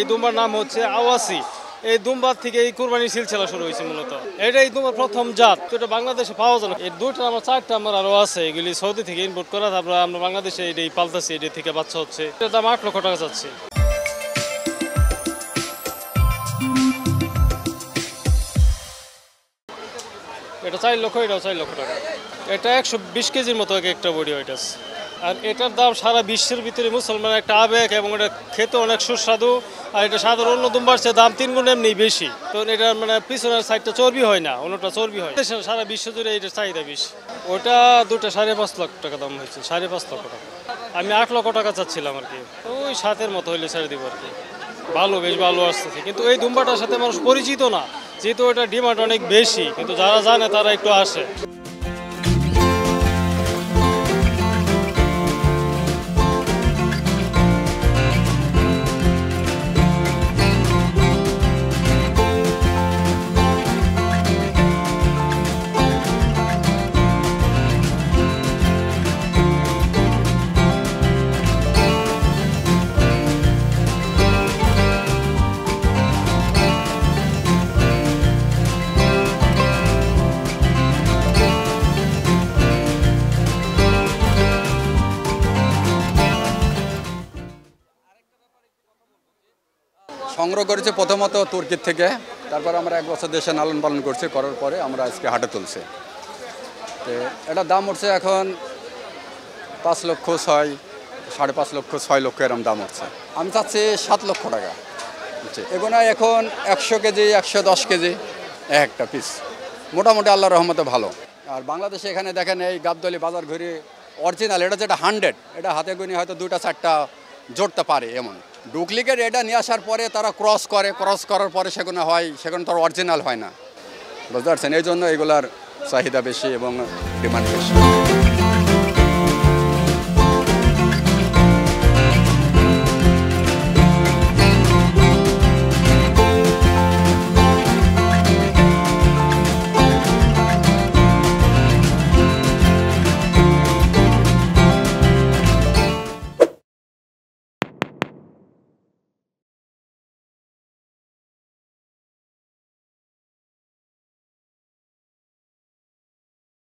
এই দুম্বার নাম হচ্ছে আওয়াসি। এই দুম্বার থেকে এই কুরবানির সিলসিলা শুরু হয়েছে মূলত। এই দুম্বার প্রথম জাত, এটা বাংলাদেশে পাওয়া যায় না। এই দুইটা আমার চারটা আমার আরো আছে, এগুলি সৌদি থেকে ইম্পোর্ট করা, তারপরে আমরা বাংলাদেশে এটাই পালতেছি, এটি থেকে বাচ্চা হচ্ছে। এটার দাম 8 লক্ষ টাকা চাচ্ছি। এটা 4 লক্ষ, এটাও 4 লক্ষ টাকা। এটা 120 কেজির মতো একটা বডি ওয়েট আছে। আর এটার দাম সারা বিশ্বের ভিতরে মুসলমানের একটা আবেগ, এবং এটা খেতে অনেক সুস্বাদু। আর এটা সাধারণ অন্য দুম্বার চেয়ে দাম 3 গুণ এমনি বেশি। তো এটা মানে পিছনের সাইডটা চর্বি হয় না, অন্যটা চর্বি হয়। সারা বিশ্ব জুড়ে এটার চাহিদা বেশি। ওটা দুটো 5.5 লাখ টাকা দাম হয়েছে, 5.5 লক্ষ টাকা। আমি 8 লক্ষ টাকা চাচ্ছিলাম আর কি। ওই 7-এর মতো হইলে ছেড়ে দিব আর কি। ভালো, বেশ ভালো আসতেছে, কিন্তু এই দুম্বাটার সাথে মানুষ পরিচিত না, যেহেতু এটা ডিমান্ড অনেক বেশি, কিন্তু যারা জানে তারা একটু আসে। সংগ্রহ করেছে প্রথমত তুর্কির থেকে, তারপর আমরা 1 বছর দেশে লালন পালন করছি, করার পরে আমরা আজকে হাটে তুলছি। তো এটার দাম উঠছে এখন 5 লক্ষ 6, 5.5 লক্ষ, 6 লক্ষ এরকম দাম উঠছে। আমি চাচ্ছি 7 লক্ষ টাকা। এগুলো এখন 100 কেজি 110 কেজি একটা পিস, মোটামুটি আল্লাহর রহমতে ভালো। আর বাংলাদেশে এখানে দেখেন এই গাবদলি বাজার ঘুরে অরিজিনাল, এটা যেটা 100, এটা হাতে গুনি হয়তো 2-4টা জড়তে পারে। এমন ডুপ্লিকেট এটা নিয়ে আসার পরে তারা ক্রস করার পরে সেগুলো হয়, সেগুলো তার অরিজিনাল হয় না, বুঝতে পারছেন? এই জন্য এগুলার চাহিদা বেশি এবং ডিমান্ড বেশি।